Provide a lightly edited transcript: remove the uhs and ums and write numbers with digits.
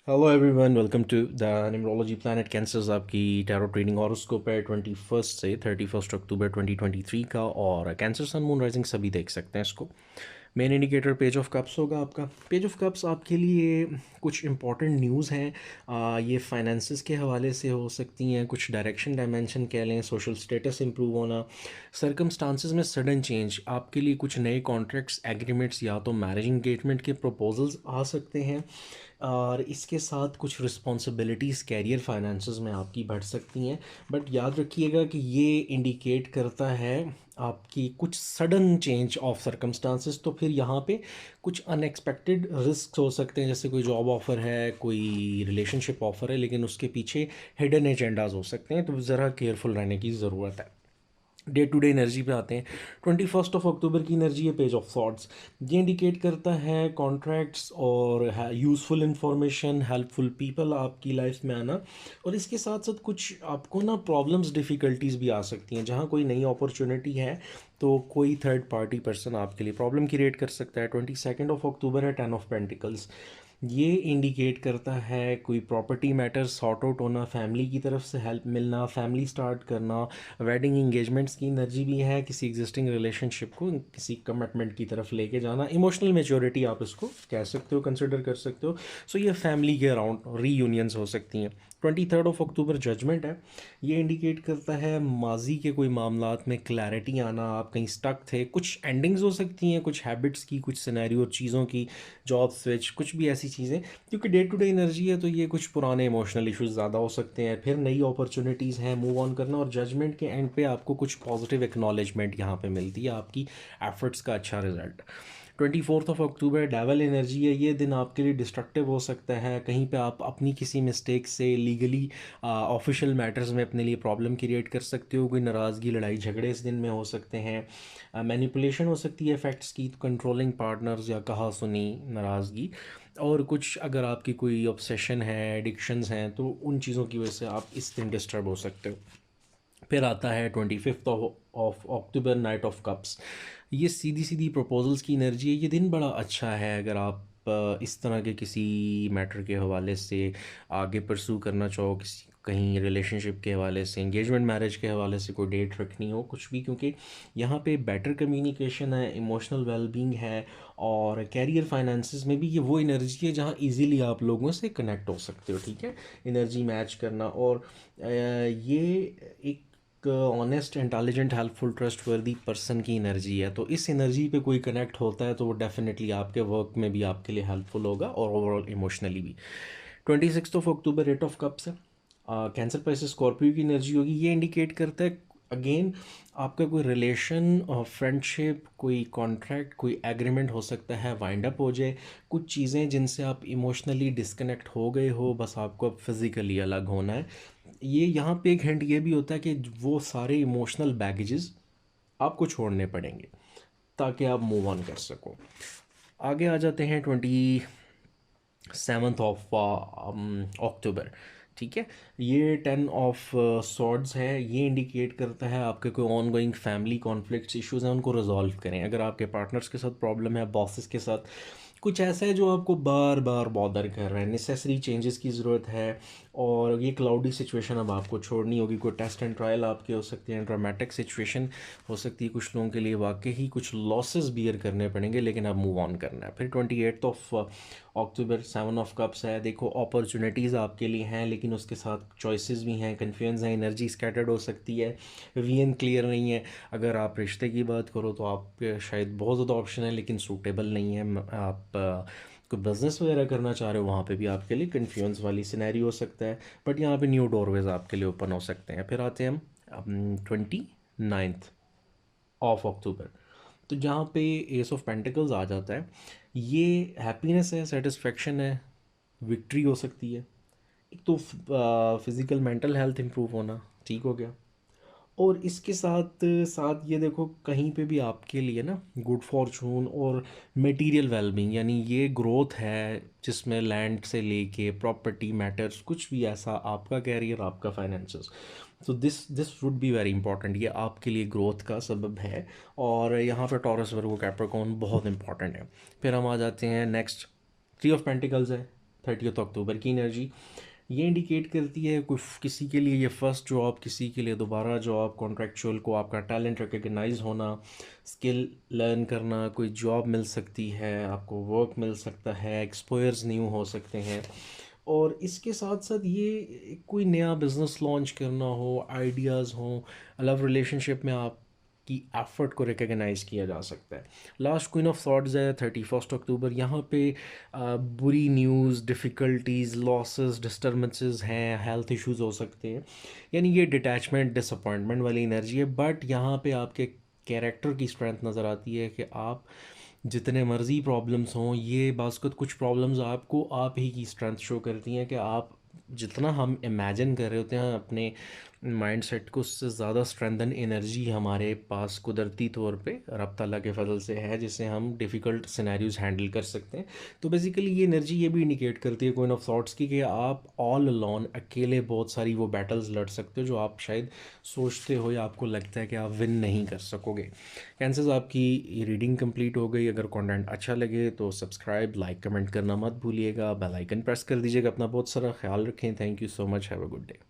Hello everyone, welcome to the numerology planet cancers. आपकी tarot trading horoscope है 21 से 31 अक्टूबर 2023 का। और कैंसर सन मून राइजिंग सभी देख सकते हैं इसको। Main indicator page of cups होगा आपका। पेज ऑफ कप्स आपके लिए कुछ इंपॉर्टेंट न्यूज़ हैं। ये फाइनेंसिस के हवाले से हो सकती हैं, कुछ डायरेक्शन डायमेंशन कह लें, सोशल स्टेटस इंप्रूव होना, सर्कमस्टांसिस में सडन चेंज, आपके लिए कुछ नए कॉन्ट्रैक्ट्स एग्रीमेंट्स या तो मैरिज इंगेजमेंट के प्रपोजल्स आ सकते हैं। और इसके साथ कुछ रिस्पॉन्सिबिलिटीज़ कैरियर फाइनेंसेस में आपकी बढ़ सकती हैं। बट याद रखिएगा कि ये इंडिकेट करता है आपकी कुछ सडन चेंज ऑफ सर्कमस्टांसिस। तो फिर यहाँ पे कुछ अनएक्सपेक्टेड रिस्क हो सकते हैं, जैसे कोई जॉब ऑफ़र है, कोई रिलेशनशिप ऑफ़र है, लेकिन उसके पीछे हिडन एजेंडाज हो सकते हैं। तो ज़रा केयरफुल रहने की ज़रूरत है। डे टू डे एनर्जी पे आते हैं। 21 अक्टूबर की एनर्जी है पेज ऑफ सॉर्ड्स। ये इंडिकेट करता है कॉन्ट्रैक्ट्स और यूज़फुल इंफॉर्मेशन, हेल्पफुल पीपल आपकी लाइफ में आना। और इसके साथ साथ कुछ आपको ना प्रॉब्लम्स, डिफ़िकल्टीज़ भी आ सकती हैं। जहाँ कोई नई अपॉर्चुनिटी है तो कोई थर्ड पार्टी पर्सन आपके लिए प्रॉब्लम क्रिएट कर सकता है। 22 अक्टूबर है 10 ऑफ पेंटिकल्स। ये इंडिकेट करता है कोई प्रॉपर्टी मैटर सॉर्ट आउट होना, फैमिली की तरफ से हेल्प मिलना, फैमिली स्टार्ट करना, वेडिंग इंगेजमेंट्स की एनर्जी भी है, किसी एग्जिस्टिंग रिलेशनशिप को किसी कमिटमेंट की तरफ लेके जाना, इमोशनल मेच्योरिटी आप इसको कह सकते हो, कंसिडर कर सकते हो। सो ये फैमिली के अराउंड रीयूनियंस हो सकती हैं। 23 अक्टूबर जजमेंट है। ये इंडिकेट करता है माजी के कोई मामलात में क्लैरिटी आना, आप कहीं स्टक थे, कुछ एंडिंग्स हो सकती हैं, कुछ हैबिट्स की, कुछ सिनेरियो चीज़ों की, जॉब स्विच, कुछ भी ऐसी चीज़ें। क्योंकि डे टू डे एनर्जी है तो ये कुछ पुराने इमोशनल इश्यूज ज़्यादा हो सकते हैं। फिर नई अपॉर्चुनिटीज़ हैं, मूव ऑन करना। और जजमेंट के एंड पे आपको कुछ पॉजिटिव एक्नॉलेजमेंट यहाँ पे मिलती है, आपकी एफर्ट्स का अच्छा रिजल्ट। 24 अक्टूबर डेवल एनर्जी है। ये दिन आपके लिए डिस्ट्रक्टिव हो सकता है। कहीं पे आप अपनी किसी मिस्टेक से लीगली ऑफिशियल मैटर्स में अपने लिए प्रॉब्लम क्रिएट कर सकते हो। कोई नाराज़गी, लड़ाई झगड़े इस दिन में हो सकते हैं। मैनिपुलेशन हो सकती है फैक्ट्स की, कंट्रोलिंग पार्टनर्स या कहा सुनी नाराज़गी। और कुछ अगर आपकी कोई ऑब्सेशन है, एडिक्शंस हैं, तो उन चीज़ों की वजह से आप इस दिन डिस्टर्ब हो सकते हो। फिर आता है 25 of October night of cups. ये सीधी सीधी प्रपोजल्स की एनर्जी है। ये दिन बड़ा अच्छा है अगर आप इस तरह के किसी मैटर के हवाले से आगे परसू करना चाहो, किसी कहीं रिलेशनशिप के हवाले से, एंगेजमेंट मैरिज के हवाले से कोई डेट रखनी हो, कुछ भी। क्योंकि यहाँ पे बेटर कम्युनिकेशन है, इमोशनल वेलबींग है। और कैरियर फाइनेंसेस में भी ये वो एनर्जी है जहाँ इजीली आप लोगों से कनेक्ट हो सकते हो। ठीक है, एनर्जी मैच करना। और ये एक ऑनेस्ट, इंटेलिजेंट, हेल्पफुल, ट्रस्ट वर्दी पर्सन की एनर्जी है। तो इस एनर्जी पे कोई कनेक्ट होता है तो वो डेफिनेटली आपके वर्क में भी आपके लिए हेल्पफुल होगा और ओवरऑल इमोशनली भी। 26 अक्टूबर रेट ऑफ कप्स है। कैंसर पर स्कॉर्पियो की एनर्जी होगी। ये इंडिकेट करता है अगेन आपका कोई रिलेशन, फ्रेंडशिप, कोई कॉन्ट्रैक्ट, कोई एग्रीमेंट हो सकता है वाइंड अप हो जाए। कुछ चीज़ें जिनसे आप इमोशनली डिस्कनेक्ट हो गए हो, बस आपको अब फिज़िकली अलग होना है। ये यहाँ पे एक हिंट ये भी होता है कि वो सारे इमोशनल बैगेजेस आपको छोड़ने पड़ेंगे ताकि आप मूव ऑन कर सको। आगे आ जाते हैं 27 ऑफ अक्टूबर। ठीक है, ये 10 ऑफ सॉर्ड्स है। ये इंडिकेट करता है आपके कोई on going family conflicts, issues हैं, उनको रिजॉल्व करें। अगर आपके पार्टनर्स के साथ प्रॉब्लम है, बॉसेस के साथ कुछ ऐसा है जो आपको बार बार बॉदर कर रहा है, नेसेसरी चेंजेस की ज़रूरत है। और ये क्लाउडी सिचुएशन अब आपको छोड़नी होगी। कोई टेस्ट एंड ट्रायल आपके हो सकते हैं, ड्रामेटिक सिचुएशन हो सकती है कुछ लोगों के लिए, वाकई ही कुछ लॉसेस बियर करने पड़ेंगे, लेकिन अब मूव ऑन करना है। फिर 28 ऑफ अक्टूबर 7 ऑफ कप्स है। देखो, अपॉर्चुनिटीज़ आपके लिए हैं, लेकिन उसके साथ चॉइसेस भी हैं, कन्फ्यूजन है, एनर्जी स्कैटर्ड हो सकती है, वीएन क्लियर नहीं है। अगर आप रिश्ते की बात करो तो आप शायद बहुत ज़्यादा ऑप्शन है लेकिन सूटेबल नहीं है। आप कोई बिज़नेस वगैरह करना चाह रहे हो, वहाँ पे भी आपके लिए कन्फ्यूजन वाली सिनेरियो हो सकता है। बट यहाँ पे न्यू डोरवेज आपके लिए ओपन हो सकते हैं। फिर आते हैं हम 29 ऑफ अक्टूबर। तो जहाँ पे एस ऑफ पेंटिकल्स आ जाता है, ये हैप्पीनेस है, सेटिस्फेक्शन है, विक्ट्री हो सकती है। एक तो फिज़िकल मेंटल हेल्थ इंप्रूव होना, ठीक हो गया। और इसके साथ साथ ये देखो, कहीं पे भी आपके लिए ना गुड फॉर्चून और मटेरियल वेलबींग, यानी ये ग्रोथ है जिसमें लैंड से लेके प्रॉपर्टी मैटर्स, कुछ भी ऐसा, आपका कैरियर, आपका फाइनेंसेस। तो this would be very important. ये आपके लिए ग्रोथ का सबब है। और यहाँ पे टॉरस वर्गो कैप्रिकॉर्न बहुत इंपॉर्टेंट है। फिर हम आ जाते हैं नेक्स्ट, 3 ऑफ पेंटिकल्स है। 30 अक्टूबर की एनर्जी ये इंडिकेट करती है कुछ किसी के लिए ये फ़र्स्ट जॉब, किसी के लिए दोबारा जॉब, कॉन्ट्रेक्चुअल को आपका टैलेंट रिकग्नाइज होना, स्किल लर्न करना, कोई जॉब मिल सकती है, आपको वर्क मिल सकता है, एक्सपोयर्स न्यू हो सकते हैं। और इसके साथ साथ ये कोई नया बिज़नेस लॉन्च करना हो, आइडियाज़ हों, लव रिलेशनशिप में आप की एफर्ट को रिकग्नाइज़ किया जा सकता है। लास्ट क्वीन ऑफ थॉट्स है 31 अक्टूबर, यहाँ पे बुरी न्यूज़, डिफ़िकल्टीज़, लॉसेस, डिस्टर्बेंसेस हैं, हेल्थ इश्यूज़ हो सकते हैं। यानी ये डिटैचमेंट, डिसअपॉइंटमेंट वाली एनर्जी है। बट यहाँ पे आपके कैरेक्टर की स्ट्रेंथ नज़र आती है कि आप जितने मर्ज़ी प्रॉब्लम्स हों, ये बाज़ कुछ प्रॉब्लम्स आपको आप ही की स्ट्रेंथ शो करती हैं कि आप जितना हम इमेजिन कर रहे होते हैं अपने माइंडसेट को, उससे ज़्यादा स्ट्रेंथन एनर्जी हमारे पास कुदरती तौर पे रब ताला के फजल से है, जिससे हम डिफ़िकल्ट सिनेरियोज़ हैंडल कर सकते हैं। तो बेसिकली ये एनर्जी ये भी इंडिकेट करती है क्वीन ऑफ थॉट्स की कि आप ऑल अलोन, अकेले बहुत सारी वो बैटल्स लड़ सकते हो जो आप शायद सोचते हो या आपको लगता है कि आप विन नहीं कर सकोगे। कैंसर्स, आपकी रीडिंग कंप्लीट हो गई। अगर कंटेंट अच्छा लगे तो सब्सक्राइब, लाइक, कमेंट करना मत भूलिएगा। बेल आइकन प्रेस कर दीजिएगा। अपना बहुत सारा ख्याल रखें। Thank you so much. Have a good day.